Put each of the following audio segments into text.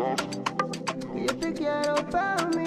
Que yo te quiero para mí.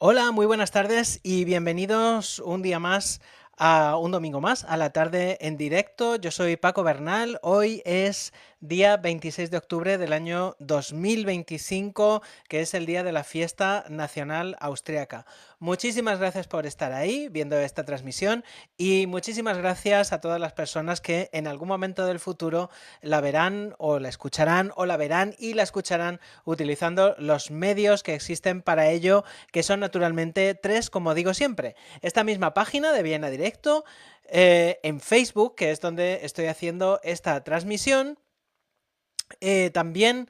Hola, muy buenas tardes y bienvenidos un día más a un domingo más a la tarde en directo. Yo soy Paco Bernal. Hoy es día 26 de octubre del año 2025, que es el día de la fiesta nacional austriaca. Muchísimas gracias por estar ahí viendo esta transmisión y muchísimas gracias a todas las personas que en algún momento del futuro la verán o la escucharán o la verán y la escucharán utilizando los medios que existen para ello, que son naturalmente tres, como digo siempre. Esta misma página de Viena Directo, en Facebook, que es donde estoy haciendo esta transmisión, también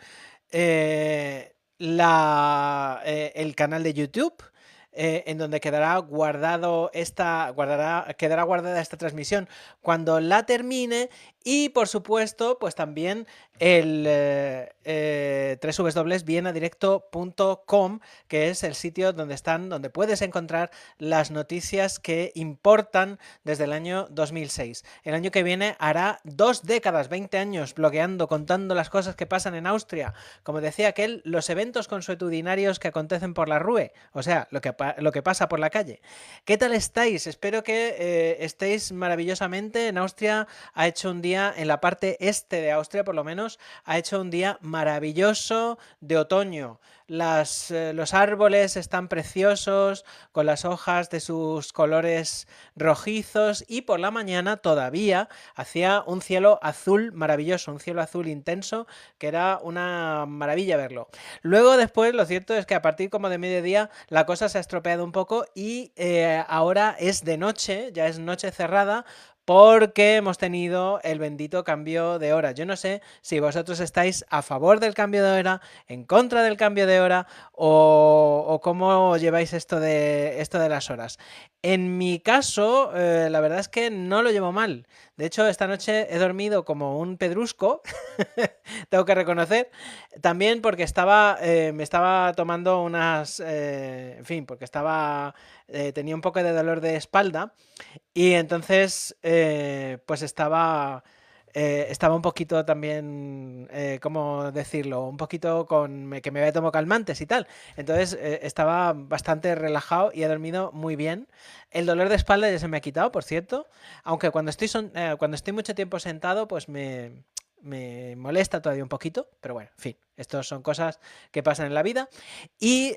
el canal de YouTube, en donde quedará quedará guardada esta transmisión cuando la termine, y por supuesto pues también el www.vienadirecto.com, que es el sitio donde puedes encontrar las noticias que importan desde el año 2006. El año que viene hará 2 décadas, 20 años blogueando, contando las cosas que pasan en Austria. Como decía aquel, los eventos consuetudinarios que acontecen por la Rue, o sea, lo que pasa por la calle. ¿Qué tal estáis? Espero que estéis maravillosamente. En Austria ha hecho un día, en la parte este de Austria por lo menos, ha hecho un día maravilloso de otoño. Los árboles están preciosos, con las hojas de sus colores rojizos, y por la mañana todavía hacía un cielo azul maravilloso, un cielo azul intenso, que era una maravilla verlo. Luego después lo cierto es que a partir como de mediodía la cosa se ha estropeado un poco y ahora es de noche, ya es noche cerrada, porque hemos tenido el bendito cambio de hora. Yo no sé si vosotros estáis a favor del cambio de hora, en contra del cambio de hora, o cómo lleváis esto de las horas. En mi caso, la verdad es que no lo llevo mal. De hecho, esta noche he dormido como un pedrusco, tengo que reconocer. También porque me estaba tomando en fin, porque tenía un poco de dolor de espalda, y entonces pues estaba un poquito también, ¿cómo decirlo? Un poquito que me había tomado calmantes y tal. Entonces estaba bastante relajado y he dormido muy bien. El dolor de espalda ya se me ha quitado, por cierto. Aunque cuando estoy mucho tiempo sentado, pues me molesta todavía un poquito. Pero bueno, en fin, estas son cosas que pasan en la vida. Y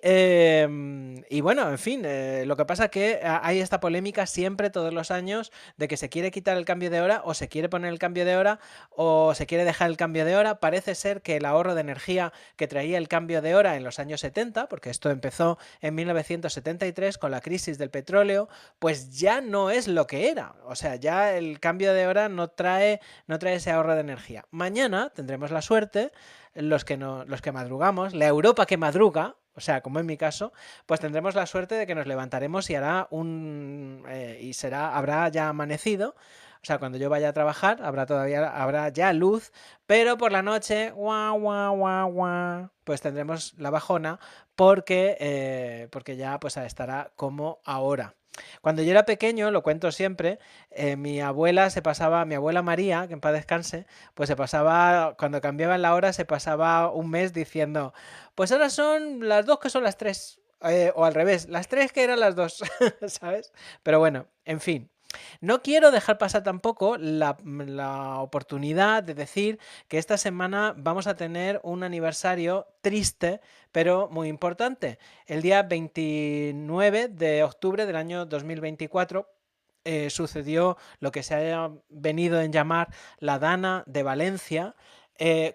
bueno, en fin, lo que pasa es que hay esta polémica siempre, todos los años, de que se quiere quitar el cambio de hora, o se quiere poner el cambio de hora, o se quiere dejar el cambio de hora. Parece ser que el ahorro de energía que traía el cambio de hora en los años 70, porque esto empezó en 1973 con la crisis del petróleo, pues ya no es lo que era. O sea, ya el cambio de hora no trae ese ahorro de energía. Mañana tendremos la suerte, los que madrugamos, la Europa que madruga, o sea, como en mi caso, pues tendremos la suerte de que nos levantaremos y habrá ya amanecido. O sea, cuando yo vaya a trabajar habrá ya luz, pero por la noche, pues tendremos la bajona, porque ya pues estará como ahora. Cuando yo era pequeño, lo cuento siempre, mi abuela María, que en paz descanse, pues cuando cambiaban la hora, se pasaba un mes diciendo, pues ahora son las 2 que son las 3, o al revés, las 3 que eran las 2, ¿sabes? Pero bueno, en fin. No quiero dejar pasar tampoco la oportunidad de decir que esta semana vamos a tener un aniversario triste, pero muy importante. El día 29 de octubre del año 2024 sucedió lo que se ha venido en llamar la Dana de Valencia,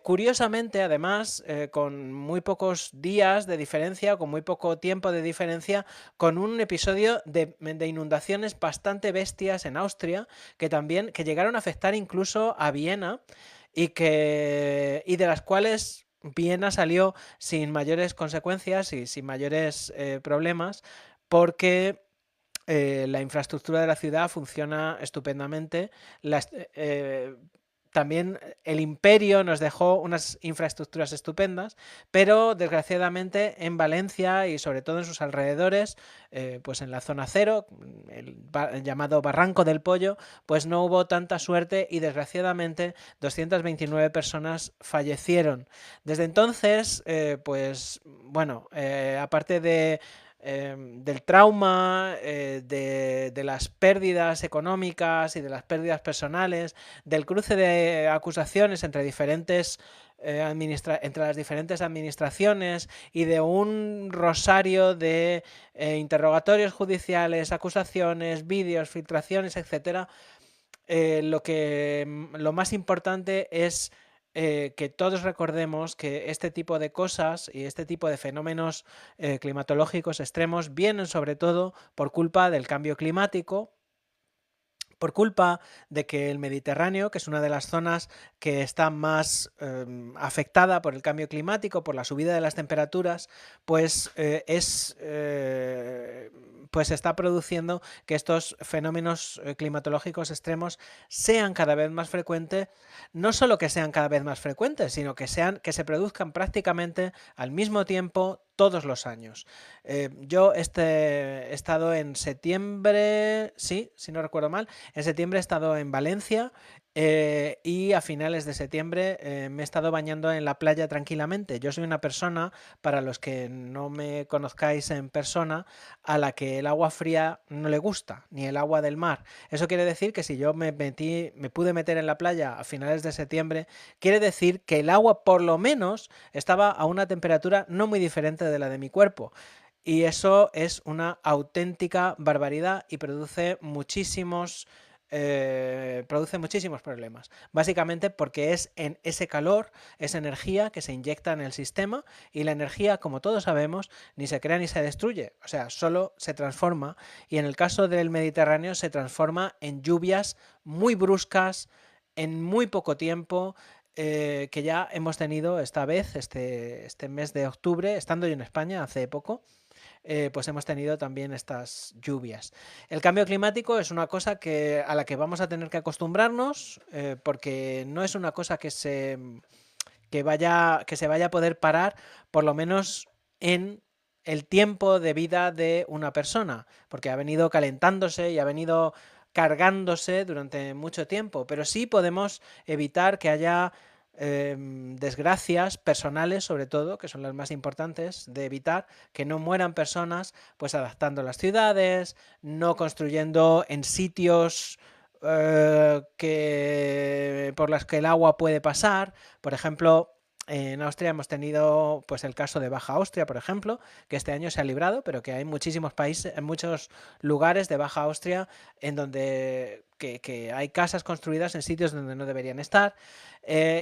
Curiosamente, además, con muy pocos días de diferencia, con muy poco tiempo de diferencia, con un episodio de inundaciones bastante bestias en Austria, que llegaron a afectar incluso a Viena y de las cuales Viena salió sin mayores consecuencias y sin mayores problemas, porque la infraestructura de la ciudad funciona estupendamente. También el imperio nos dejó unas infraestructuras estupendas, pero desgraciadamente en Valencia y sobre todo en sus alrededores, pues en la zona cero, el llamado Barranco del Pollo, pues no hubo tanta suerte y desgraciadamente 229 personas fallecieron. Desde entonces, pues bueno, aparte del trauma, de las pérdidas económicas y de las pérdidas personales, del cruce de acusaciones entre entre las diferentes administraciones y de un rosario de interrogatorios judiciales, acusaciones, vídeos, filtraciones, etcétera. Lo más importante es que todos recordemos que este tipo de cosas y este tipo de fenómenos climatológicos extremos vienen sobre todo por culpa del cambio climático, por culpa de que el Mediterráneo, que es una de las zonas que está más afectada por el cambio climático, por la subida de las temperaturas, pues pues está produciendo que estos fenómenos climatológicos extremos sean cada vez más frecuentes, no solo que sean cada vez más frecuentes, sino que se produzcan prácticamente al mismo tiempo todos los años. Yo he estado en septiembre, sí, si no recuerdo mal, en septiembre he estado en Valencia y a finales de septiembre me he estado bañando en la playa tranquilamente. Yo soy una persona, para los que no me conozcáis en persona, a la que el agua fría no le gusta, ni el agua del mar. Eso quiere decir que si yo me pude meter en la playa a finales de septiembre, quiere decir que el agua por lo menos estaba a una temperatura no muy diferente de la de mi cuerpo. Y eso es una auténtica barbaridad y produce muchísimos problemas. Básicamente porque es en ese calor, esa energía que se inyecta en el sistema, y la energía, como todos sabemos, ni se crea ni se destruye, o sea, solo se transforma, y en el caso del Mediterráneo se transforma en lluvias muy bruscas, en muy poco tiempo, que ya hemos tenido esta vez, este mes de octubre, estando yo en España hace poco. Pues hemos tenido también estas lluvias. El cambio climático es una cosa a la que vamos a tener que acostumbrarnos, porque no es una cosa que se vaya a poder parar, por lo menos en el tiempo de vida de una persona, porque ha venido calentándose y ha venido cargándose durante mucho tiempo, pero sí podemos evitar que haya desgracias personales, sobre todo, que son las más importantes de evitar, que no mueran personas, pues adaptando las ciudades, no construyendo en sitios por los que el agua puede pasar. Por ejemplo, en Austria hemos tenido pues el caso de Baja Austria, por ejemplo, que este año se ha librado, pero que hay muchísimos países, en muchos lugares de Baja Austria en donde que hay casas construidas en sitios donde no deberían estar,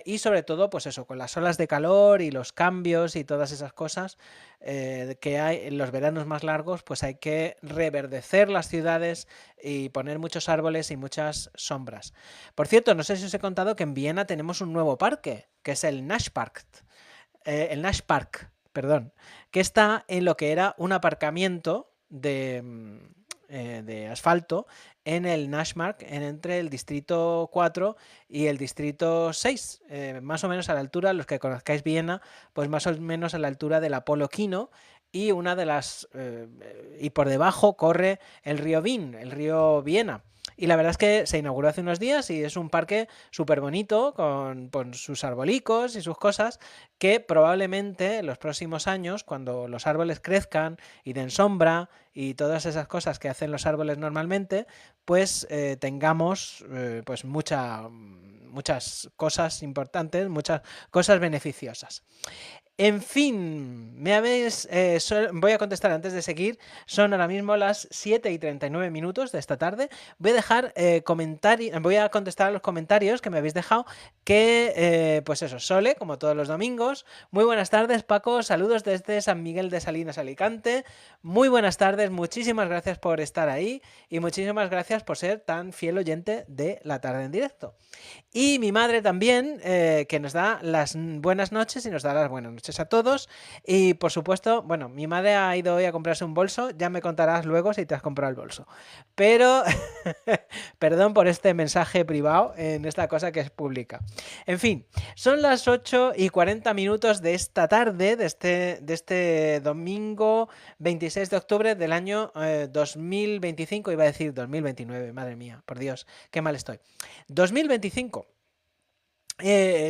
y sobre todo, pues eso, con las olas de calor y los cambios y todas esas cosas que hay en los veranos más largos, pues hay que reverdecer las ciudades y poner muchos árboles y muchas sombras. Por cierto, no sé si os he contado que en Viena tenemos un nuevo parque, que es el Nash Park, perdón, que está en lo que era un aparcamiento de asfalto en el Nashmark, entre el distrito 4 y el distrito 6, más o menos a la altura, los que conozcáis Viena, pues más o menos a la altura del Apolo Kino, y y por debajo corre el río Vin, el río Viena. Y la verdad es que se inauguró hace unos días y es un parque súper bonito, con sus arbolicos y sus cosas, que probablemente en los próximos años, cuando los árboles crezcan y den sombra y todas esas cosas que hacen los árboles normalmente, pues tengamos pues muchas cosas importantes, muchas cosas beneficiosas. En fin, voy a contestar antes de seguir. Son ahora mismo las 7:39 de esta tarde. Voy a dejar voy a contestar a los comentarios que me habéis dejado. Pues eso, Sole, como todos los domingos. Muy buenas tardes, Paco. Saludos desde San Miguel de Salinas, Alicante. Muy buenas tardes, muchísimas gracias por estar ahí y muchísimas gracias por ser tan fiel oyente de La Tarde en Directo. Y mi madre también, que nos da las buenas noches y nos da las buenas noches a todos. Y por supuesto, bueno, mi madre ha ido hoy a comprarse un bolso, ya me contarás luego si te has comprado el bolso. Pero, perdón por este mensaje privado en esta cosa que es pública. En fin, son las 8:40 de esta tarde, de este domingo 26 de octubre del año 2025, iba a decir 2029, madre mía, por Dios, qué mal estoy. 2025.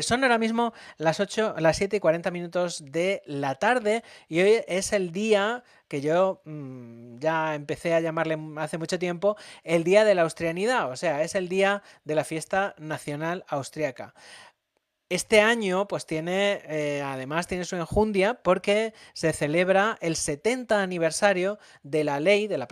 Son ahora mismo las 7:40 de la tarde y hoy es el día que yo ya empecé a llamarle hace mucho tiempo el Día de la Austrianidad, o sea, es el día de la fiesta nacional austriaca. Este año, pues además tiene su enjundia porque se celebra el 70 aniversario de la ley, de la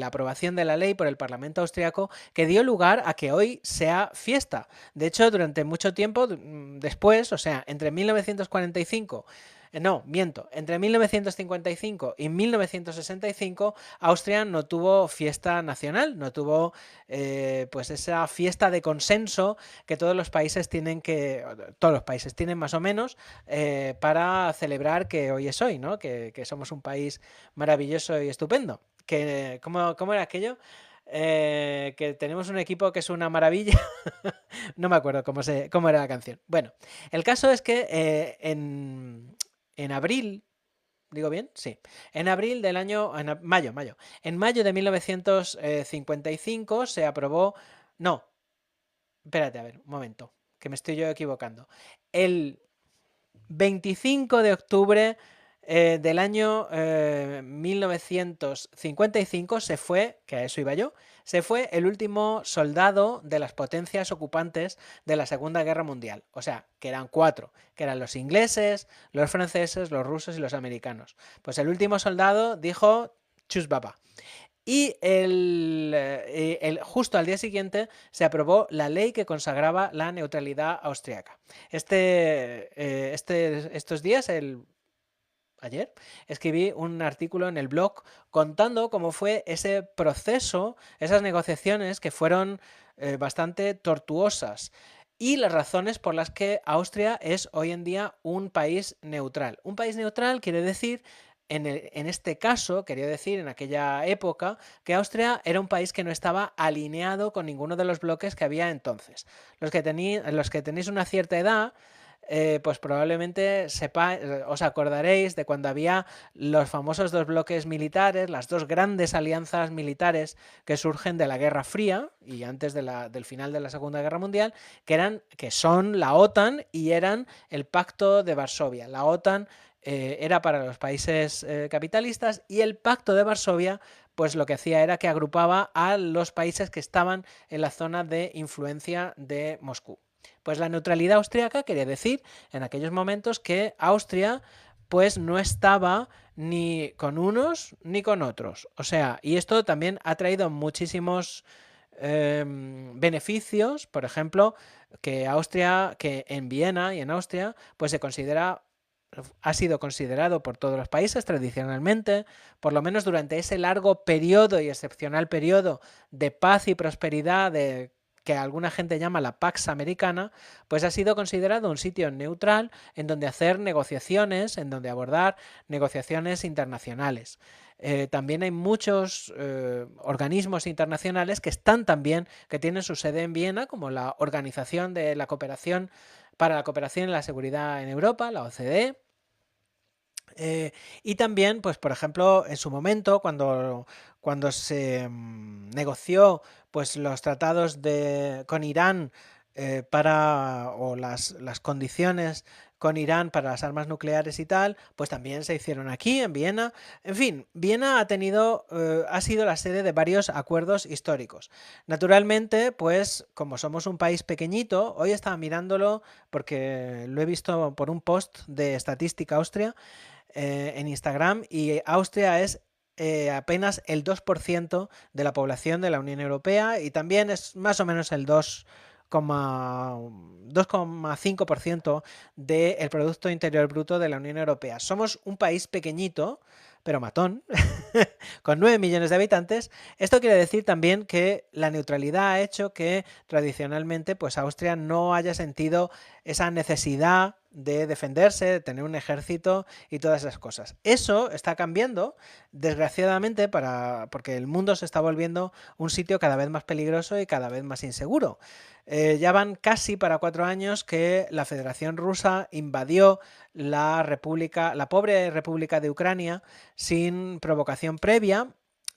aprobación de la ley por el Parlamento austriaco que dio lugar a que hoy sea fiesta. De hecho, durante mucho tiempo después, o sea, entre 1945... No, miento. Entre 1955 y 1965, Austria no tuvo fiesta nacional, no tuvo pues esa fiesta de consenso que todos los países tienen más o menos para celebrar que hoy es hoy, ¿no? Que somos un país maravilloso y estupendo. ¿Cómo era aquello? Que tenemos un equipo que es una maravilla. No me acuerdo cómo era la canción. Bueno, el caso es que en abril, ¿digo bien? Sí. En abril del año... mayo. En mayo de 1955 se aprobó... No, espérate, a ver, un momento, que me estoy yo equivocando. El 25 de octubre del año 1955 se fue, que a eso iba yo, se fue el último soldado de las potencias ocupantes de la Segunda Guerra Mundial. O sea, que eran 4, que eran los ingleses, los franceses, los rusos y los americanos. Pues el último soldado dijo, chus baba. Y justo al día siguiente se aprobó la ley que consagraba la neutralidad austriaca. Estos días, ayer, escribí un artículo en el blog contando cómo fue ese proceso, esas negociaciones que fueron bastante tortuosas y las razones por las que Austria es hoy en día un país neutral. Un país neutral quiere decir... En este caso, quería decir en aquella época, que Austria era un país que no estaba alineado con ninguno de los bloques que había entonces. Los que tenéis una cierta edad, pues probablemente os acordaréis de cuando había los famosos dos bloques militares, las dos grandes alianzas militares que surgen de la Guerra Fría y antes del final de la Segunda Guerra Mundial, que son la OTAN y eran el Pacto de Varsovia. La OTAN era para los países capitalistas y el Pacto de Varsovia pues lo que hacía era que agrupaba a los países que estaban en la zona de influencia de Moscú. Pues la neutralidad austríaca quería decir en aquellos momentos que Austria pues no estaba ni con unos ni con otros. O sea, y esto también ha traído muchísimos beneficios, por ejemplo, que en Viena y en Austria pues ha sido considerado por todos los países tradicionalmente, por lo menos durante ese largo periodo y excepcional periodo de paz y prosperidad que alguna gente llama la Pax Americana, pues ha sido considerado un sitio neutral en donde hacer negociaciones, en donde abordar negociaciones internacionales. También hay muchos organismos internacionales que tienen su sede en Viena, como la Organización de la Cooperación para la Cooperación y la Seguridad en Europa, la OCDE. Y también, pues por ejemplo, en su momento, cuando se negoció pues, los tratados con Irán o las condiciones con Irán para las armas nucleares y tal, pues también se hicieron aquí, en Viena. En fin, Viena ha sido la sede de varios acuerdos históricos. Naturalmente, pues como somos un país pequeñito, hoy estaba mirándolo porque lo he visto por un post de Statistica Austria en Instagram, y Austria es apenas el 2% de la población de la Unión Europea, y también es más o menos el 2,5% del Producto Interior Bruto de la Unión Europea. Somos un país pequeñito, pero matón, con 9 millones de habitantes. Esto quiere decir también que la neutralidad ha hecho que tradicionalmente pues Austria no haya sentido esa necesidad de defenderse, de tener un ejército y todas esas cosas. Eso está cambiando, desgraciadamente, porque el mundo se está volviendo un sitio cada vez más peligroso y cada vez más inseguro. Ya van casi para 4 años que la Federación Rusa invadió la pobre República de Ucrania sin provocación previa,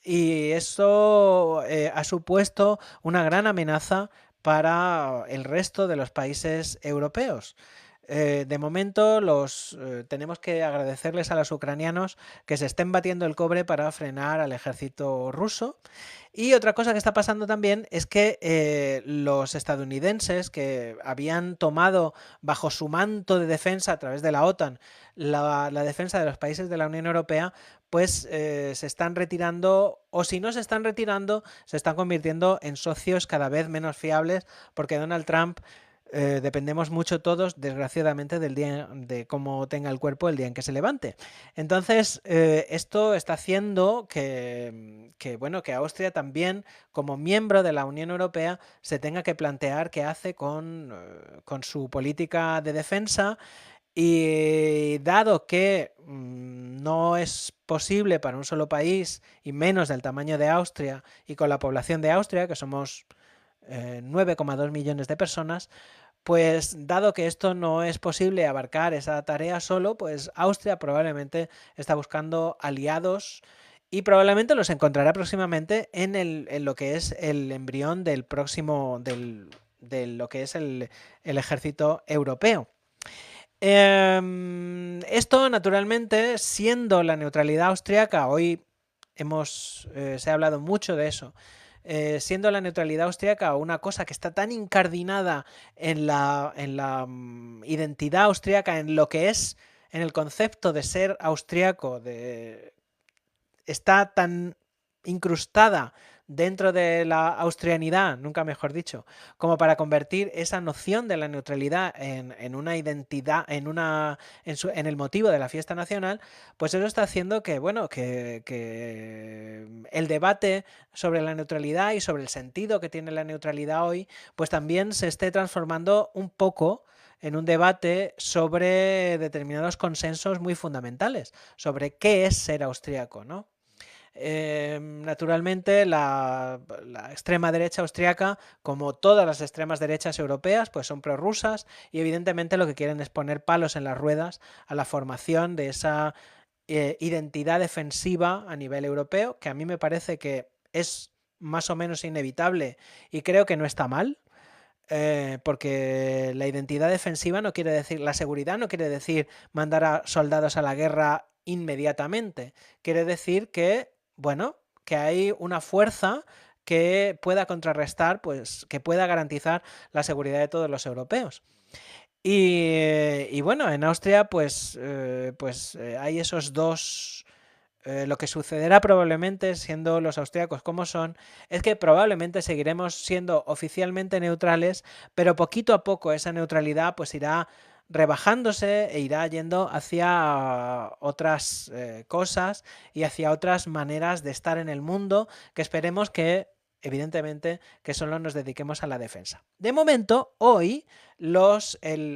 y eso ha supuesto una gran amenaza para el resto de los países europeos. De momento tenemos que agradecerles a los ucranianos que se estén batiendo el cobre para frenar al ejército ruso. Y otra cosa que está pasando también es que los estadounidenses, que habían tomado bajo su manto de defensa a través de la OTAN la defensa de los países de la Unión Europea, pues se están retirando, o si no se están retirando, se están convirtiendo en socios cada vez menos fiables, porque Donald Trump dependemos mucho todos, desgraciadamente, del día de cómo tenga el cuerpo el día en que se levante. Entonces, esto está haciendo bueno, que Austria también, como miembro de la Unión Europea, se tenga que plantear qué hace con su política de defensa. Y dado que no es posible para un solo país, y menos del tamaño de Austria y con la población de Austria, que somos 9,2 millones de personas, pues dado que esto no es posible abarcar esa tarea solo, pues Austria probablemente está buscando aliados, y probablemente los encontrará próximamente en lo que es el embrión del próximo, de lo que es el ejército europeo. Esto, naturalmente, siendo la neutralidad austriaca, hoy se ha hablado mucho de eso, siendo la neutralidad austriaca una cosa que está tan incardinada en la identidad austriaca, en lo que es, en el concepto de ser austriaco, está tan incrustada dentro de la austrianidad, nunca mejor dicho, como para convertir esa noción de la neutralidad en una identidad, en el motivo de la fiesta nacional, pues eso está haciendo que, bueno, que el debate sobre la neutralidad y sobre el sentido que tiene la neutralidad hoy, pues también se esté transformando un poco en un debate sobre determinados consensos muy fundamentales, sobre qué es ser austriaco, ¿no? Naturalmente, la extrema derecha austriaca, como todas las extremas derechas europeas, pues son prorrusas, y evidentemente lo que quieren es poner palos en las ruedas a la formación de esa identidad defensiva a nivel europeo, que a mí me parece que es más o menos inevitable, y creo que no está mal. Porque la identidad defensiva no quiere decir, la seguridad no quiere decir mandar a soldados a la guerra inmediatamente. Quiere decir que, bueno, que hay una fuerza que pueda contrarrestar, pues que pueda garantizar la seguridad de todos los europeos. Y bueno, en Austria hay esos dos. Lo que sucederá probablemente, siendo los austríacos como son, es que probablemente seguiremos siendo oficialmente neutrales, pero poquito a poco esa neutralidad pues irá rebajándose e irá yendo hacia otras cosas y hacia otras maneras de estar en el mundo, que esperemos que, evidentemente, que solo nos dediquemos a la defensa. De momento, hoy,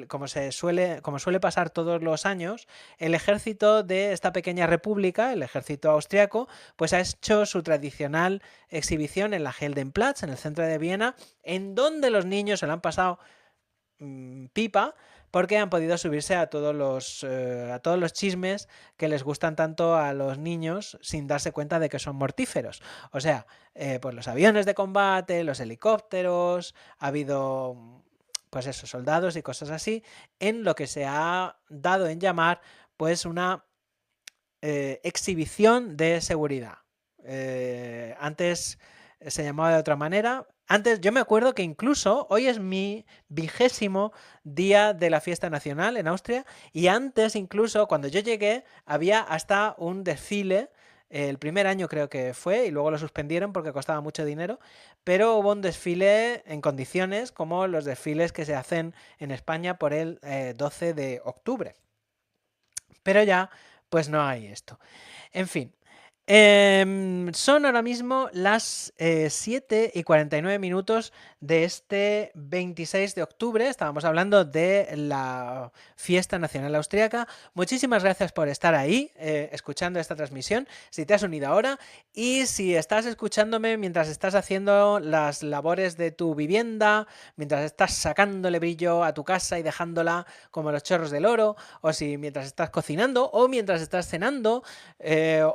como suele pasar todos los años, el ejército de esta pequeña república, el ejército austriaco, pues ha hecho su tradicional exhibición en la Heldenplatz, en el centro de Viena, en donde los niños se lo han pasado pipa, porque han podido subirse a todos los chismes que les gustan tanto a los niños sin darse cuenta de que son mortíferos. O sea, pues los aviones de combate, los helicópteros, ha habido pues eso, soldados y cosas así, en lo que se ha dado en llamar pues una exhibición de seguridad. Antes se llamaba de otra manera. Antes, yo me acuerdo que incluso hoy es mi 20º día de la fiesta nacional en Austria, y antes incluso cuando yo llegué había hasta un desfile. El primer año creo que fue y luego lo suspendieron porque costaba mucho dinero, pero hubo un desfile en condiciones como los desfiles que se hacen en España por el 12 de octubre. Pero ya pues no hay esto. En fin, son ahora mismo las 7:49 de este 26 de octubre. Estábamos hablando de la fiesta nacional austriaca. Muchísimas gracias por estar ahí escuchando esta transmisión, si te has unido ahora, y si estás escuchándome mientras estás haciendo las labores de tu vivienda, mientras estás sacándole brillo a tu casa y dejándola como los chorros del oro, o si mientras estás cocinando o mientras estás cenando,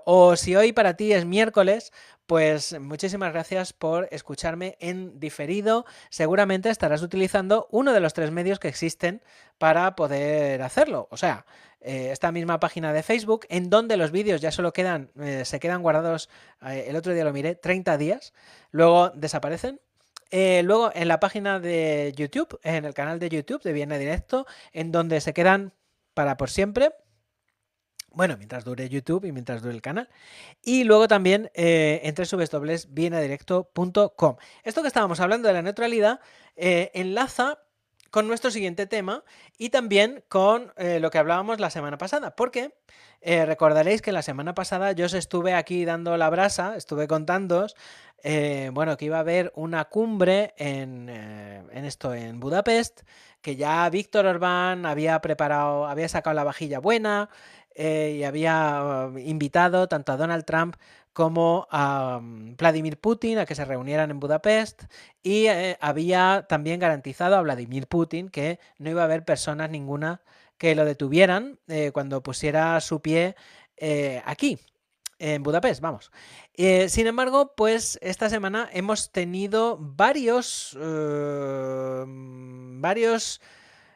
o si hoy para ti es miércoles, pues muchísimas gracias por escucharme en diferido. Seguramente estarás utilizando uno de los 3 medios que existen para poder hacerlo. O sea, esta misma página de Facebook, en donde los vídeos ya solo quedan, se quedan guardados, el otro día lo miré, 30 días, luego desaparecen. Luego en la página de YouTube, en el canal de YouTube de Viena Directo, en donde se quedan para por siempre. Bueno, mientras dure YouTube y mientras dure el canal. Y luego también en www.vienadirecto.com. Esto que estábamos hablando de la neutralidad enlaza con nuestro siguiente tema y también con lo que hablábamos la semana pasada, porque recordaréis que la semana pasada yo os estuve aquí dando la brasa, estuve contándoos bueno, que iba a haber una cumbre en Budapest, que ya Víctor Orbán había preparado, había sacado la vajilla buena, y había invitado tanto a Donald Trump como a Vladimir Putin a que se reunieran en Budapest, y había también garantizado a Vladimir Putin que no iba a haber personas ninguna que lo detuvieran cuando pusiera su pie aquí, en Budapest, vamos. Sin embargo, pues esta semana hemos tenido varios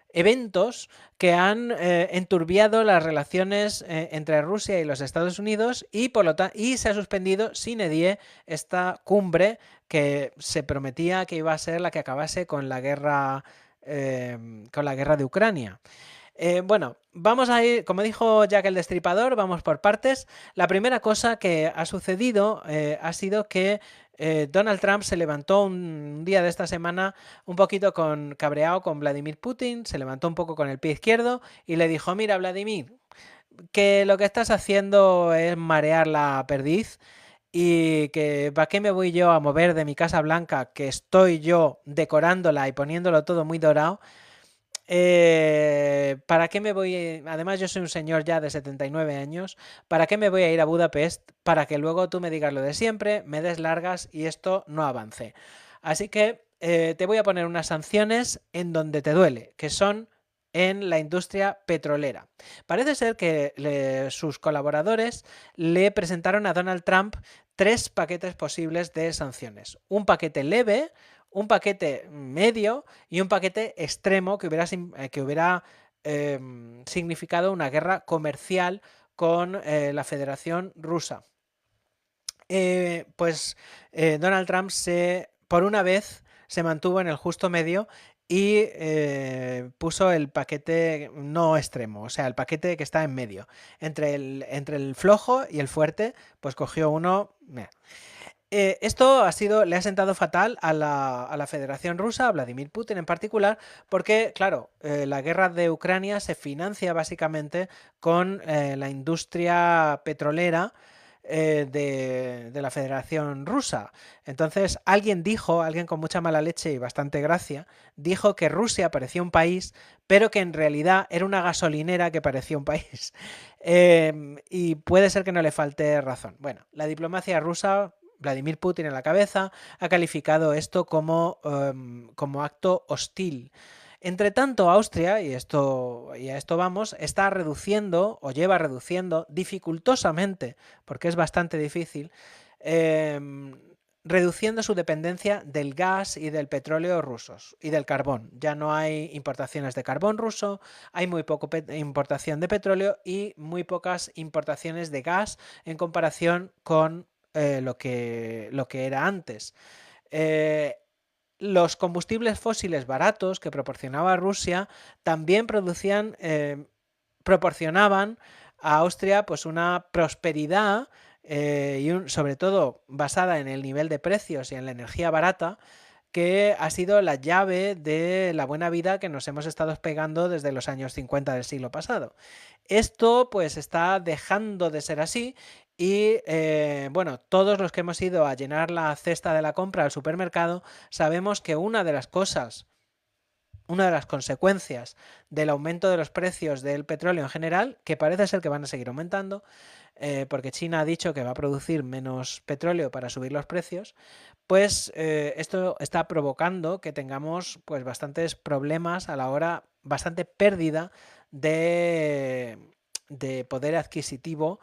eventos que han enturbiado las relaciones entre Rusia y los Estados Unidos, y por lo y se ha suspendido sine die esta cumbre que se prometía que iba a ser la que acabase con la guerra de Ucrania. Bueno, vamos a ir, como dijo Jack el Destripador, vamos por partes. La primera cosa que ha sucedido ha sido que Donald Trump se levantó un día de esta semana un poquito cabreado con Vladimir Putin, se levantó un poco con el pie izquierdo y le dijo: mira, Vladimir, que lo que estás haciendo es marear la perdiz, y que para qué me voy yo a mover de mi Casa Blanca, que estoy yo decorándola y poniéndolo todo muy dorado. ¿Para qué me voy? Además, yo soy un señor ya de 79 años. ¿Para qué me voy a ir a Budapest? Para que luego tú me digas lo de siempre, me des largas y esto no avance. Así que te voy a poner unas sanciones en donde te duele, que son en la industria petrolera. Parece ser que sus colaboradores le presentaron a Donald Trump 3 paquetes posibles de sanciones. Un paquete leve, un paquete medio y un paquete extremo que hubiera significado una guerra comercial con la Federación Rusa. Donald Trump por una vez se mantuvo en el justo medio y puso el paquete no extremo, o sea, el paquete que está en medio. Entre el flojo y el fuerte, pues cogió uno. Esto le ha sentado fatal a la Federación Rusa, a Vladimir Putin en particular, porque, claro, la guerra de Ucrania se financia básicamente con la industria petrolera de la Federación Rusa. Entonces, alguien con mucha mala leche y bastante gracia, dijo que Rusia parecía un país, pero que en realidad era una gasolinera que parecía un país. Y puede ser que no le falte razón. Bueno, la diplomacia rusa, Vladimir Putin en la cabeza, ha calificado esto como acto hostil. Entre tanto, Austria, y a esto vamos, está reduciendo o lleva reduciendo dificultosamente, porque es bastante difícil, reduciendo su dependencia del gas y del petróleo rusos y del carbón. Ya no hay importaciones de carbón ruso, hay muy poca importación de petróleo y muy pocas importaciones de gas en comparación con lo que era antes. Los combustibles fósiles baratos que proporcionaba Rusia también proporcionaban a Austria pues una prosperidad sobre todo basada en el nivel de precios y en la energía barata, que ha sido la llave de la buena vida que nos hemos estado pegando desde los años 50 del siglo pasado. Esto pues está dejando de ser así y bueno, todos los que hemos ido a llenar la cesta de la compra al supermercado sabemos que una de las consecuencias del aumento de los precios del petróleo en general, que parece ser que van a seguir aumentando, porque China ha dicho que va a producir menos petróleo para subir los precios, pues esto está provocando que tengamos pues bastantes problemas a la hora, bastante pérdida de poder adquisitivo,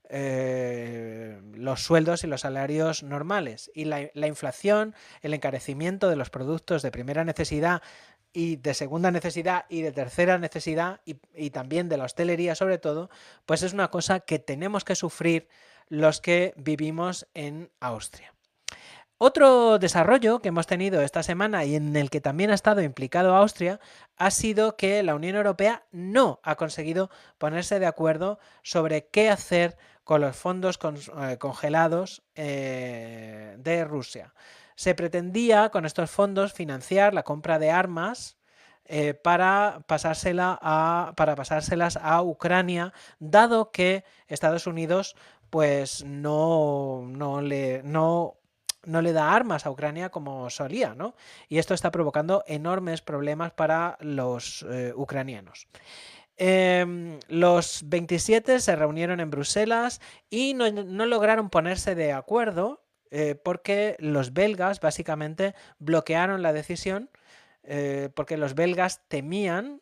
los sueldos y los salarios normales. Y la inflación, el encarecimiento de los productos de primera necesidad y de segunda necesidad y de tercera necesidad y también de la hostelería sobre todo, pues es una cosa que tenemos que sufrir los que vivimos en Austria. Otro desarrollo que hemos tenido esta semana y en el que también ha estado implicado Austria ha sido que la Unión Europea no ha conseguido ponerse de acuerdo sobre qué hacer con los fondos congelados de Rusia. Se pretendía con estos fondos financiar la compra de armas para pasárselas a Ucrania, dado que Estados Unidos pues no le da armas a Ucrania como solía, ¿no? Y esto está provocando enormes problemas para los ucranianos. Los 27 se reunieron en Bruselas y no lograron ponerse de acuerdo porque los belgas básicamente bloquearon la decisión porque los belgas temían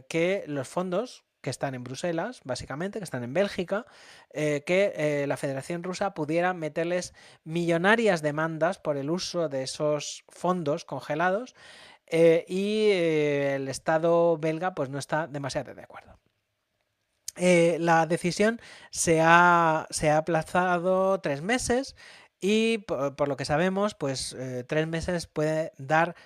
que los fondos que están en Bruselas, básicamente, que están en Bélgica, que la Federación Rusa pudiera meterles millonarias demandas por el uso de esos fondos congelados y el Estado belga pues no está demasiado de acuerdo. La decisión se ha aplazado 3 meses y por lo que sabemos, pues 3 meses puede dar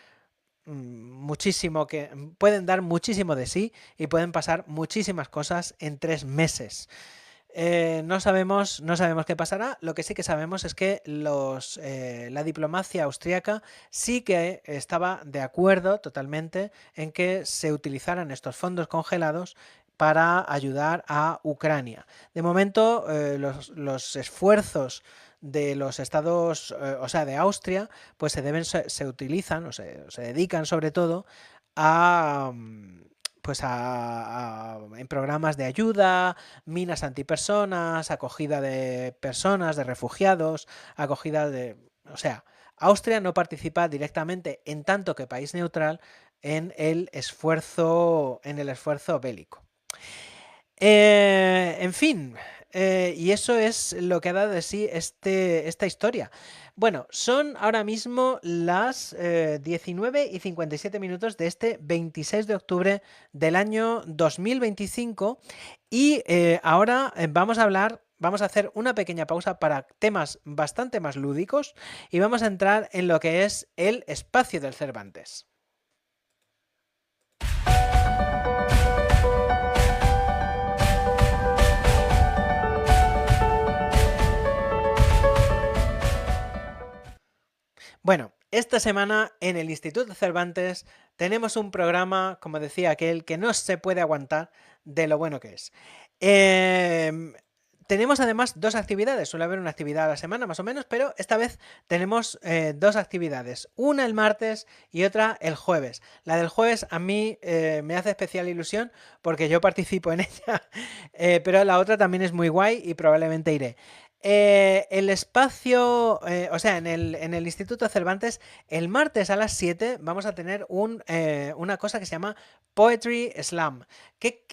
pueden dar muchísimo de sí y pueden pasar muchísimas cosas en 3 meses. No sabemos qué pasará. Lo que sí que sabemos es que la diplomacia austríaca sí que estaba de acuerdo totalmente en que se utilizaran estos fondos congelados para ayudar a Ucrania. De momento, los esfuerzos de los estados, o sea, de Austria, pues se utilizan o se dedican sobre todo a en programas de ayuda, minas antipersonas, acogida de personas, de refugiados, acogida de... O sea, Austria no participa directamente, en tanto que país neutral, en el esfuerzo bélico. En fin, y eso es lo que ha dado de sí esta historia. Bueno, son ahora mismo las 19:57 de este 26 de octubre del año 2025 y ahora vamos a hacer una pequeña pausa para temas bastante más lúdicos y vamos a entrar en lo que es el espacio del Cervantes. Bueno, esta semana en el Instituto Cervantes tenemos un programa, como decía aquel, que no se puede aguantar de lo bueno que es. Tenemos además 2 actividades, suele haber una actividad a la semana más o menos, pero esta vez tenemos 2 actividades, una el martes y otra el jueves. La del jueves a mí me hace especial ilusión porque yo participo en ella, pero la otra también es muy guay y probablemente iré. El espacio, o sea, en el Instituto Cervantes, el martes a las 7 vamos a tener una cosa que se llama Poetry Slam.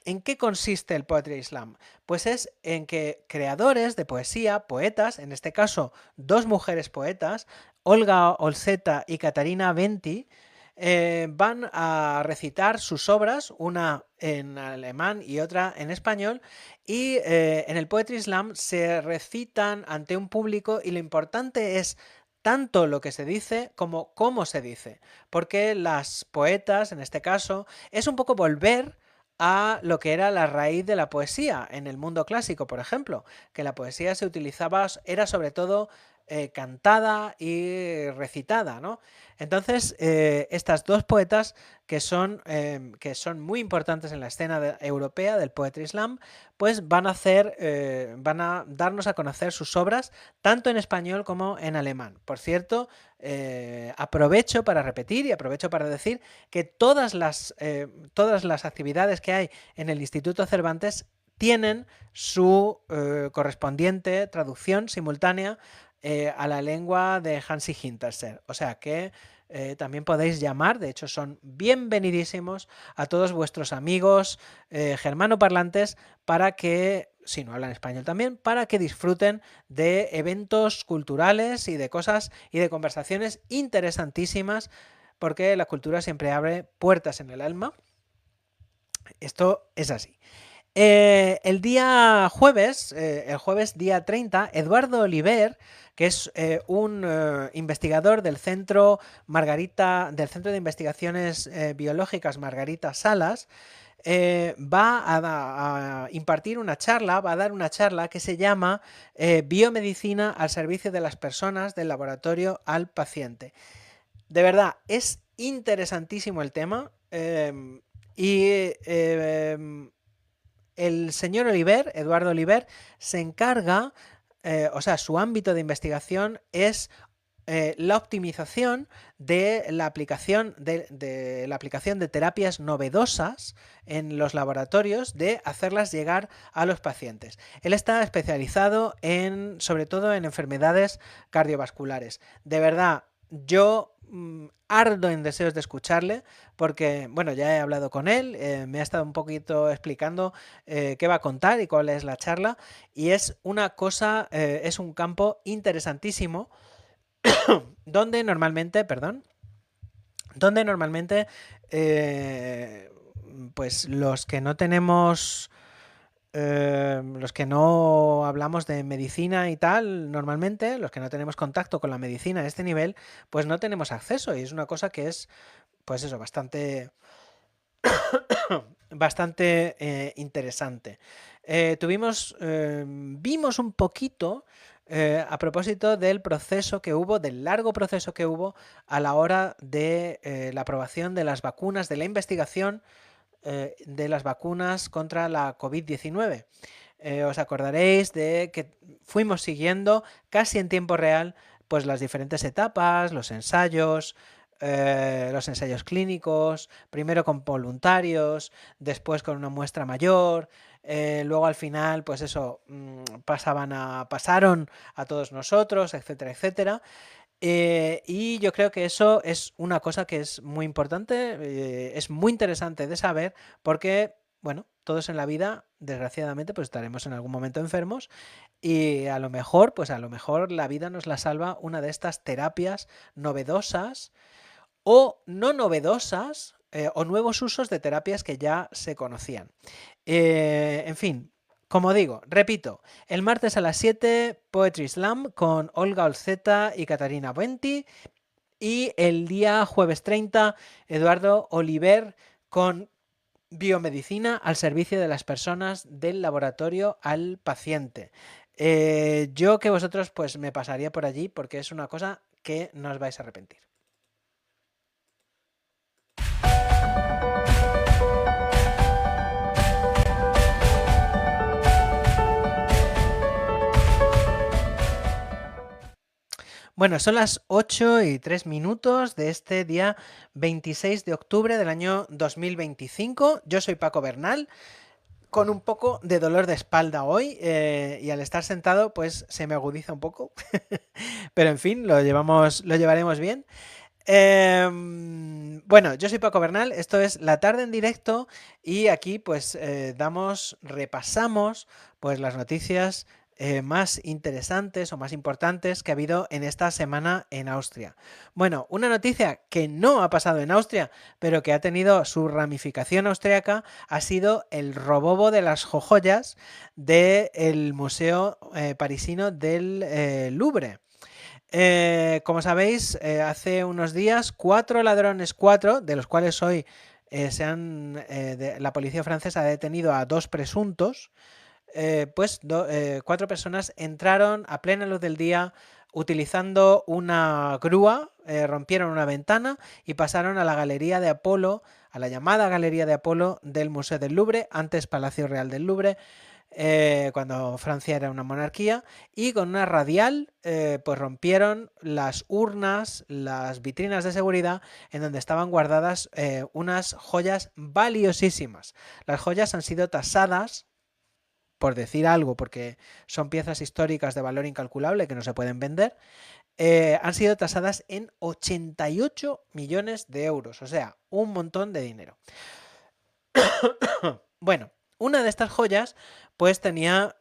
¿En qué consiste el Poetry Slam? Pues es en que creadores de poesía, poetas, en este caso 2 mujeres poetas, Olga Olzeta y Katarina Venti van a recitar sus obras, una en alemán y otra en español, y en el Poetry Slam se recitan ante un público y lo importante es tanto lo que se dice como cómo se dice, porque las poetas, en este caso, es un poco volver a lo que era la raíz de la poesía en el mundo clásico, por ejemplo, que la poesía se utilizaba, era sobre todo cantada y recitada, ¿no? Entonces, estas dos poetas que son muy importantes en la escena europea del Poetry Slam, pues van a darnos a conocer sus obras tanto en español como en alemán. Por cierto, aprovecho para repetir y aprovecho para decir que todas las actividades que hay en el Instituto Cervantes tienen su correspondiente traducción simultánea a la lengua de Hansi Hinterseer. O sea que también podéis llamar, de hecho son bienvenidísimos a todos vuestros amigos germanoparlantes para que, si no hablan español también, para que disfruten de eventos culturales y de cosas y de conversaciones interesantísimas, porque la cultura siempre abre puertas en el alma. Esto es así. El día jueves, el jueves día 30, Eduardo Oliver, que es un investigador del Centro del Centro de Investigaciones Biológicas Margarita Salas, va a impartir una charla, va a dar una charla que se llama Biomedicina al servicio de las personas, del laboratorio al paciente. De verdad, es interesantísimo el tema y el señor Oliver, Eduardo Oliver, se encarga, o sea, su ámbito de investigación es la optimización de la aplicación de la aplicación de terapias novedosas en los laboratorios, de hacerlas llegar a los pacientes. Él está especializado sobre todo en enfermedades cardiovasculares. De verdad, yo ardo en deseos de escucharle porque, bueno, ya he hablado con él, me ha estado un poquito explicando qué va a contar y cuál es la charla, y es una cosa, es un campo interesantísimo donde normalmente, pues los que no tenemos los que no hablamos de medicina y tal, normalmente, los que no tenemos contacto con la medicina a este nivel, pues no tenemos acceso y es una cosa que es, pues eso, bastante interesante. Vimos un poquito a propósito del proceso que hubo, del largo proceso que hubo a la hora de la aprobación de las vacunas, de la investigación de las vacunas contra la COVID-19. Os acordaréis de que fuimos siguiendo casi en tiempo real pues las diferentes etapas, los ensayos clínicos, primero con voluntarios, después con una muestra mayor, luego al final, pues eso, pasaron a todos nosotros, etcétera, etcétera. Y yo creo que eso es una cosa que es muy importante, es muy interesante de saber porque, bueno, todos en la vida, desgraciadamente, pues estaremos en algún momento enfermos y a lo mejor, pues a lo mejor la vida nos la salva una de estas terapias novedosas o no novedosas o nuevos usos de terapias que ya se conocían. En fin, como digo, repito, el martes a las 7 Poetry Slam con Olga Olzeta y Katarina Venti, y el día jueves 30 Eduardo Oliver con Biomedicina al servicio de las personas, del laboratorio al paciente. Yo que vosotros pues me pasaría por allí porque es una cosa que no os vais a arrepentir. Bueno, son las 8:03 de este día 26 de octubre del año 2025. Yo soy Paco Bernal, con un poco de dolor de espalda hoy y al estar sentado pues se me agudiza un poco. Pero en fin, lo llevaremos bien. Bueno, yo soy Paco Bernal, esto es La Tarde en Directo y aquí pues repasamos pues las noticias más interesantes o más importantes que ha habido en esta semana en Austria. Bueno, una noticia que no ha pasado en Austria, pero que ha tenido su ramificación austriaca, ha sido el robobo de las joyas del Museo Parisino del Louvre. Como sabéis, hace unos días, 4 ladrones, de los cuales hoy la policía francesa ha detenido a 2 presuntos, 4 personas entraron a plena luz del día utilizando una grúa, rompieron una ventana y pasaron a la Galería de Apolo, a la llamada Galería de Apolo del Museo del Louvre, antes Palacio Real del Louvre, cuando Francia era una monarquía, y con una radial pues rompieron las urnas, las vitrinas de seguridad en donde estaban guardadas unas joyas valiosísimas. Las joyas han sido tasadas, por decir algo, porque son piezas históricas de valor incalculable que no se pueden vender, han sido tasadas en 88 millones de euros, o sea, un montón de dinero. Bueno, una de estas joyas, pues tenía,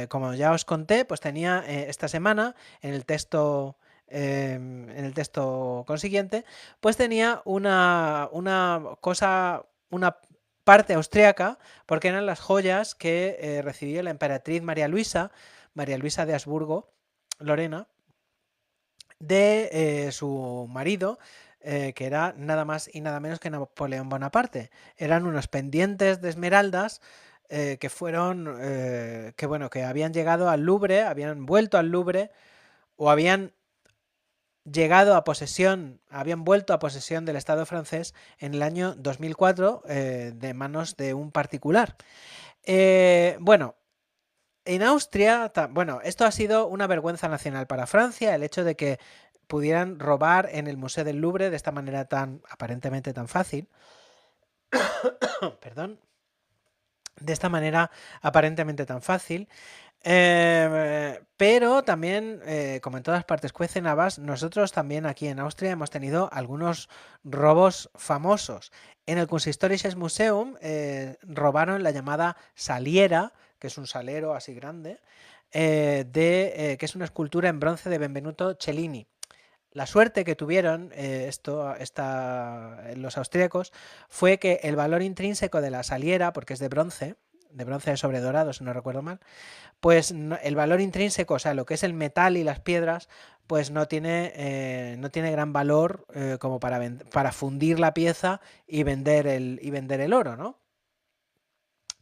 como ya os conté, pues tenía esta semana en el texto consiguiente, pues tenía una cosa, una parte austriaca, porque eran las joyas que recibió la emperatriz María Luisa de Habsburgo, Lorena, de su marido, que era nada más y nada menos que Napoleón Bonaparte. Eran unos pendientes de esmeraldas que fueron, que habían llegado al Louvre, habían vuelto al Louvre o habían vuelto a posesión del Estado francés en el año 2004 de manos de un particular. Bueno, en Austria, esto ha sido una vergüenza nacional para Francia, el hecho de que pudieran robar en el Museo del Louvre de esta manera aparentemente tan fácil. Perdón. De esta manera aparentemente tan fácil. Pero también, como en todas partes cuecen habas, nosotros también aquí en Austria hemos tenido algunos robos famosos. En el Kunsthistorisches Museum robaron la llamada saliera, que es un salero así grande, que es una escultura en bronce de Benvenuto Cellini. La suerte que tuvieron los austríacos fue que el valor intrínseco de la saliera, porque es de bronce de sobredorado, si no recuerdo mal, pues el valor intrínseco, o sea, lo que es el metal y las piedras, pues no tiene gran valor como para fundir la pieza y vender el oro, ¿no?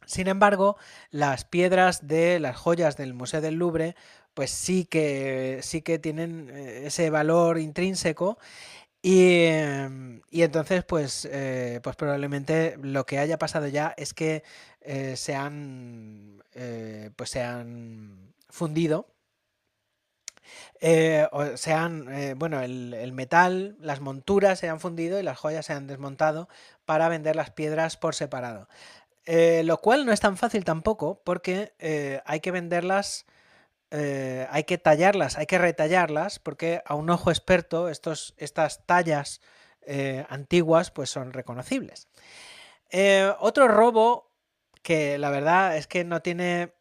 Sin embargo, las piedras de las joyas del Museo del Louvre, pues sí que tienen ese valor intrínseco y entonces, pues probablemente lo que haya pasado ya es que se han fundido. El metal, las monturas se han fundido y las joyas se han desmontado para vender las piedras por separado. Lo cual no es tan fácil tampoco, porque hay que venderlas, hay que tallarlas, hay que retallarlas, porque a un ojo experto estas tallas antiguas pues son reconocibles. Otro robo que la verdad es que no tiene,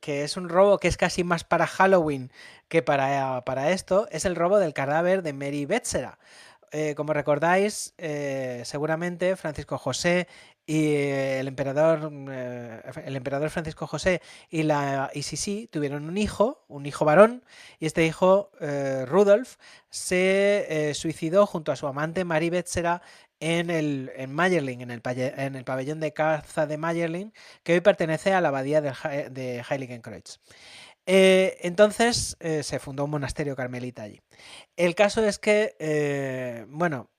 que es un robo que es casi más para Halloween que para esto, es el robo del cadáver de Mary Betzera. Como recordáis, seguramente Francisco José y el emperador Francisco José y la Sisi tuvieron un hijo varón, y este hijo, Rudolf, se suicidó junto a su amante Marie Betzera en Mayerling, en el pabellón de caza de Mayerling, que hoy pertenece a la abadía de Heiligenkreuz. Entonces se fundó un monasterio carmelita allí. El caso es que,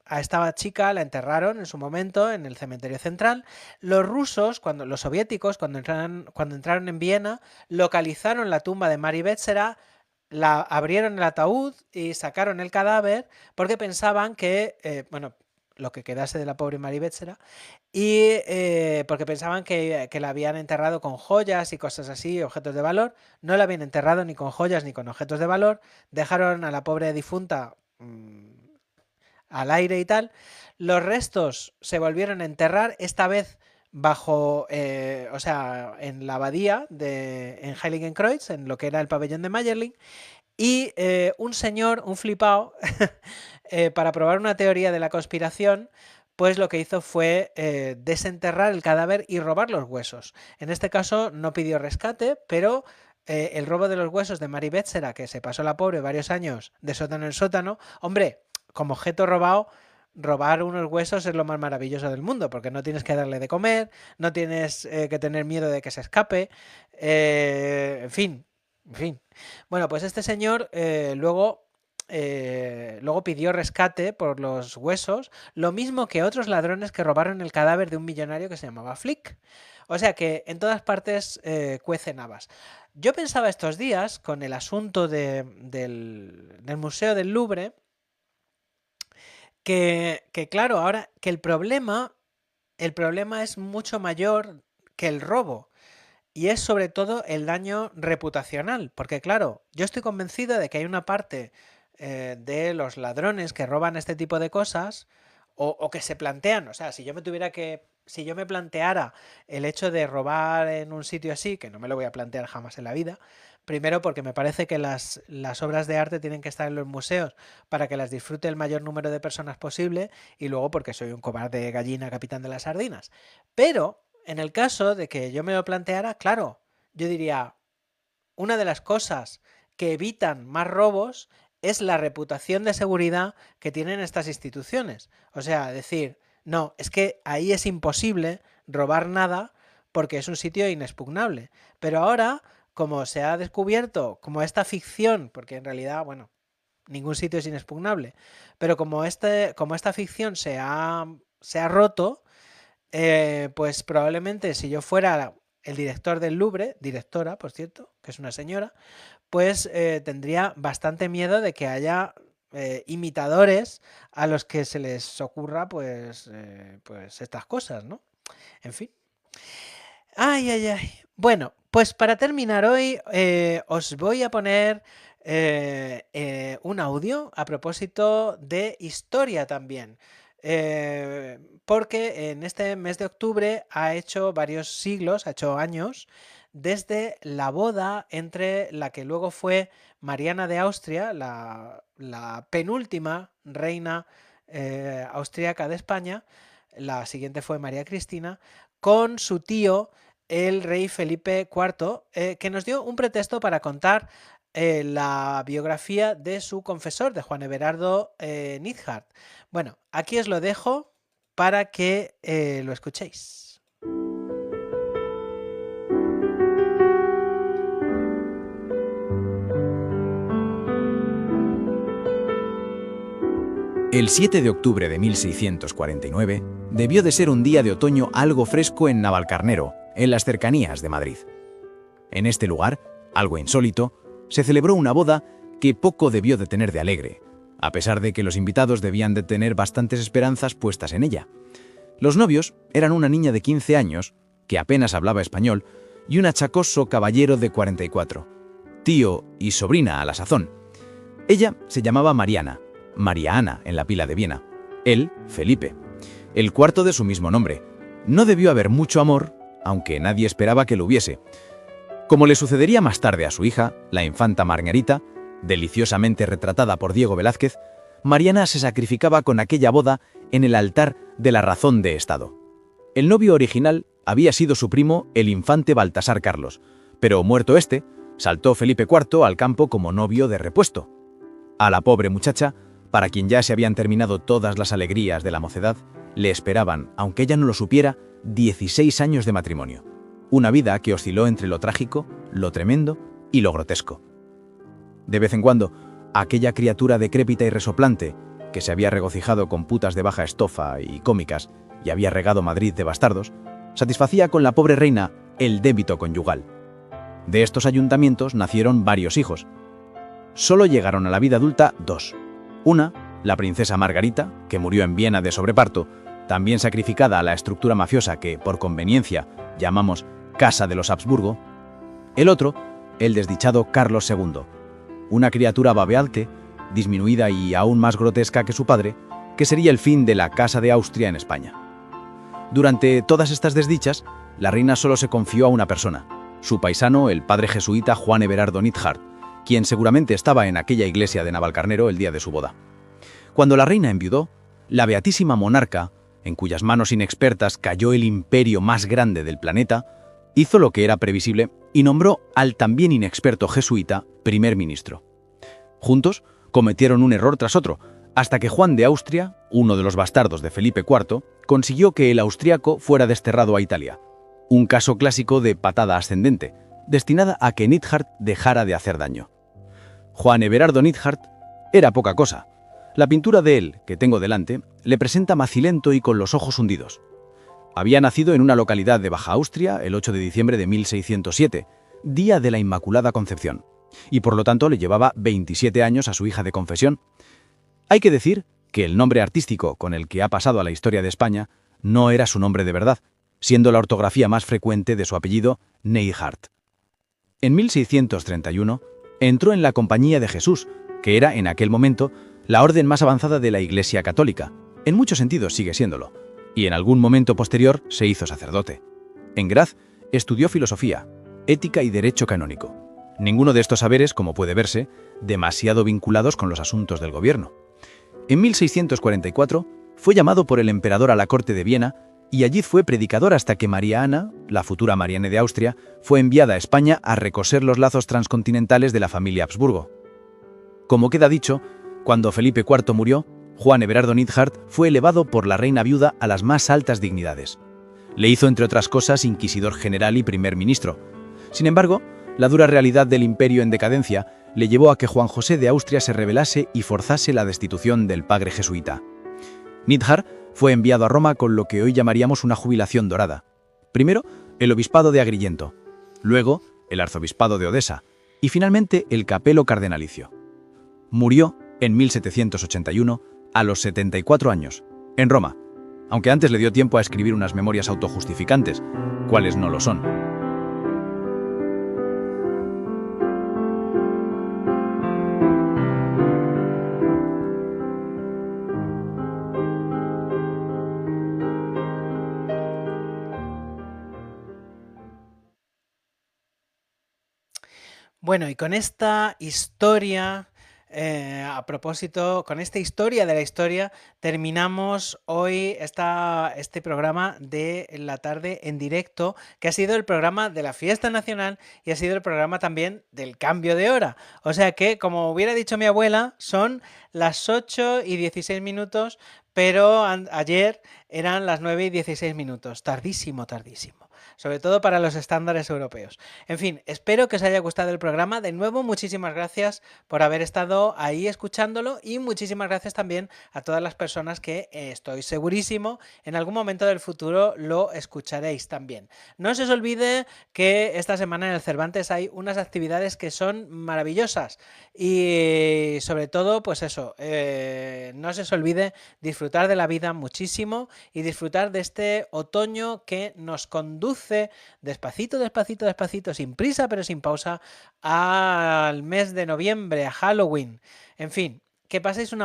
a esta chica la enterraron en su momento en el cementerio central. Los soviéticos, cuando entraron en Viena, localizaron la tumba de Mary Betzera, la abrieron el ataúd y sacaron el cadáver porque pensaban que, lo que quedase de la pobre Mary Betzera, y porque pensaban que la habían enterrado con joyas y cosas así, objetos de valor. No la habían enterrado ni con joyas ni con objetos de valor. Dejaron a la pobre difunta al aire y tal. Los restos se volvieron a enterrar, esta vez bajo, o sea, en la abadía en Heiligenkreuz, en lo que era el pabellón de Mayerling, y un señor, un flipao, para probar una teoría de la conspiración, pues lo que hizo fue desenterrar el cadáver y robar los huesos. En este caso no pidió rescate, pero el robo de los huesos de Mary Betzera, que se pasó la pobre varios años de sótano en sótano, hombre, como objeto robado, robar unos huesos es lo más maravilloso del mundo, porque no tienes que darle de comer, no tienes que tener miedo de que se escape, en fin. Bueno, pues este señor luego pidió rescate por los huesos, lo mismo que otros ladrones que robaron el cadáver de un millonario que se llamaba Flick. O sea que en todas partes cuecen habas. Yo pensaba estos días, con el asunto del Museo del Louvre, que claro, ahora que el problema es mucho mayor que el robo. Y es sobre todo el daño reputacional, porque claro, yo estoy convencido de que hay una parte de los ladrones que roban este tipo de cosas o que se plantean, o sea, si yo me planteara el hecho de robar en un sitio así, que no me lo voy a plantear jamás en la vida, primero porque me parece que las obras de arte tienen que estar en los museos para que las disfrute el mayor número de personas posible, y luego porque soy un cobarde gallina capitán de las sardinas. Pero en el caso de que yo me lo planteara, claro, yo diría, una de las cosas que evitan más robos es la reputación de seguridad que tienen estas instituciones. O sea, decir, no, es que ahí es imposible robar nada porque es un sitio inexpugnable. Pero ahora, como se ha descubierto, como esta ficción, porque en realidad, bueno, ningún sitio es inexpugnable, pero como esta ficción se ha roto, pues probablemente si yo fuera el director del Louvre, directora, por cierto, que es una señora, pues tendría bastante miedo de que haya imitadores a los que se les ocurra pues estas cosas, ¿no? En fin. Ay, ay, ay. Bueno, pues para terminar hoy os voy a poner un audio a propósito de historia también. Porque en este mes de octubre ha hecho varios siglos, ha hecho años, desde la boda entre la que luego fue Mariana de Austria, la penúltima reina austríaca de España, la siguiente fue María Cristina, con su tío, el rey Felipe IV, que nos dio un pretexto para contar la biografía de su confesor, de Juan Everardo Nithard. Bueno, aquí os lo dejo para que lo escuchéis. El 7 de octubre de 1649 debió de ser un día de otoño algo fresco en Navalcarnero, en las cercanías de Madrid. En este lugar, algo insólito, se celebró una boda que poco debió de tener de alegre, a pesar de que los invitados debían de tener bastantes esperanzas puestas en ella. Los novios eran una niña de 15 años, que apenas hablaba español, y un achacoso caballero de 44, tío y sobrina a la sazón. Ella se llamaba Mariana, María Ana en la pila de Viena, él, Felipe, el cuarto de su mismo nombre. No debió haber mucho amor, aunque nadie esperaba que lo hubiese. Como le sucedería más tarde a su hija, la infanta Margarita, deliciosamente retratada por Diego Velázquez, Mariana se sacrificaba con aquella boda en el altar de la razón de Estado. El novio original había sido su primo, el infante Baltasar Carlos, pero muerto este, saltó Felipe IV al campo como novio de repuesto. A la pobre muchacha, para quien ya se habían terminado todas las alegrías de la mocedad, le esperaban, aunque ella no lo supiera, 16 años de matrimonio. Una vida que osciló entre lo trágico, lo tremendo y lo grotesco. De vez en cuando, aquella criatura decrépita y resoplante, que se había regocijado con putas de baja estofa y cómicas y había regado Madrid de bastardos, satisfacía con la pobre reina el débito conyugal. De estos ayuntamientos nacieron varios hijos. Solo llegaron a la vida adulta 2. Una, la princesa Margarita, que murió en Viena de sobreparto, también sacrificada a la estructura mafiosa que, por conveniencia, llamamos Casa de los Habsburgo. El otro, el desdichado Carlos II, una criatura babeante, disminuida y aún más grotesca que su padre, que sería el fin de la Casa de Austria en España. Durante todas estas desdichas, la reina solo se confió a una persona, su paisano, el padre jesuita Juan Everardo Neidhart, quien seguramente estaba en aquella iglesia de Navalcarnero el día de su boda. Cuando la reina enviudó, la beatísima monarca, en cuyas manos inexpertas cayó el imperio más grande del planeta, hizo lo que era previsible y nombró al también inexperto jesuita primer ministro. Juntos cometieron un error tras otro, hasta que Juan de Austria, uno de los bastardos de Felipe IV, consiguió que el austriaco fuera desterrado a Italia. Un caso clásico de patada ascendente, destinada a que Neidhart dejara de hacer daño. Juan Everardo Neidhart era poca cosa. La pintura de él, que tengo delante, le presenta macilento y con los ojos hundidos. Había nacido en una localidad de Baja Austria el 8 de diciembre de 1607, día de la Inmaculada Concepción, y por lo tanto le llevaba 27 años a su hija de confesión. Hay que decir que el nombre artístico con el que ha pasado a la historia de España no era su nombre de verdad, siendo la ortografía más frecuente de su apellido Neidhart. En 1631 entró en la Compañía de Jesús, que era en aquel momento la orden más avanzada de la Iglesia Católica. En muchos sentidos sigue siéndolo, y en algún momento posterior se hizo sacerdote. En Graz estudió filosofía, ética y derecho canónico. Ninguno de estos saberes, como puede verse, demasiado vinculados con los asuntos del gobierno. En 1644 fue llamado por el emperador a la corte de Viena y allí fue predicador hasta que María Ana, la futura Mariana de Austria, fue enviada a España a recoser los lazos transcontinentales de la familia Habsburgo. Como queda dicho, cuando Felipe IV murió, Juan Everardo Neidhart fue elevado por la reina viuda a las más altas dignidades. Le hizo, entre otras cosas, inquisidor general y primer ministro. Sin embargo, la dura realidad del imperio en decadencia le llevó a que Juan José de Austria se rebelase y forzase la destitución del padre jesuita. Neidhart fue enviado a Roma con lo que hoy llamaríamos una jubilación dorada. Primero, el obispado de Agrigento, luego el arzobispado de Odesa y finalmente el capelo cardenalicio. Murió en 1781 a los 74 años, en Roma, aunque antes le dio tiempo a escribir unas memorias autojustificantes, cuáles no lo son. Bueno, y con esta historia, a propósito, con esta historia de la historia, terminamos hoy este programa de la tarde en directo, que ha sido el programa de la Fiesta Nacional y ha sido el programa también del cambio de hora. O sea que, como hubiera dicho mi abuela, son las 8:16, pero ayer eran las 9:16. Tardísimo, tardísimo. Sobre todo para los estándares europeos. En fin, espero que os haya gustado el programa. De nuevo, muchísimas gracias por haber estado ahí escuchándolo y muchísimas gracias también a todas las personas que estoy segurísimo en algún momento del futuro lo escucharéis también. No se os olvide que esta semana en el Cervantes hay unas actividades que son maravillosas y sobre todo, pues eso, no se os olvide disfrutar de la vida muchísimo y disfrutar de este otoño que nos conduce despacito, despacito, despacito, sin prisa pero sin pausa al mes de noviembre, a Halloween. En fin, que paséis que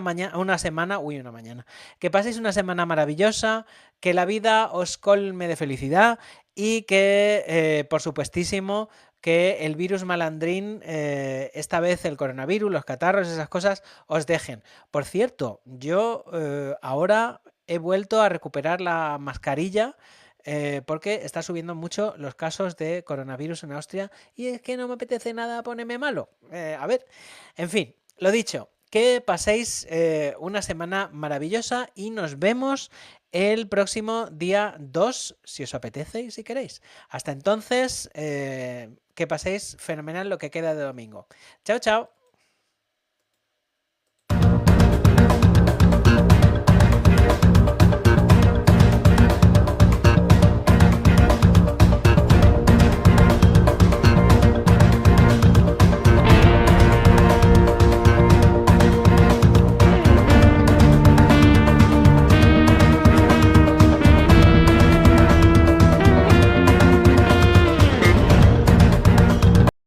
paséis una semana maravillosa, que la vida os colme de felicidad y que, por supuestísimo, que el virus malandrín, esta vez el coronavirus, los catarros, esas cosas, os dejen. Por cierto, yo ahora he vuelto a recuperar la mascarilla porque está subiendo mucho los casos de coronavirus en Austria y es que no me apetece nada ponerme malo. A ver, en fin, lo dicho, que paséis una semana maravillosa y nos vemos el próximo día 2, si os apetece y si queréis. Hasta entonces, que paséis fenomenal lo que queda de domingo. Chao, chao.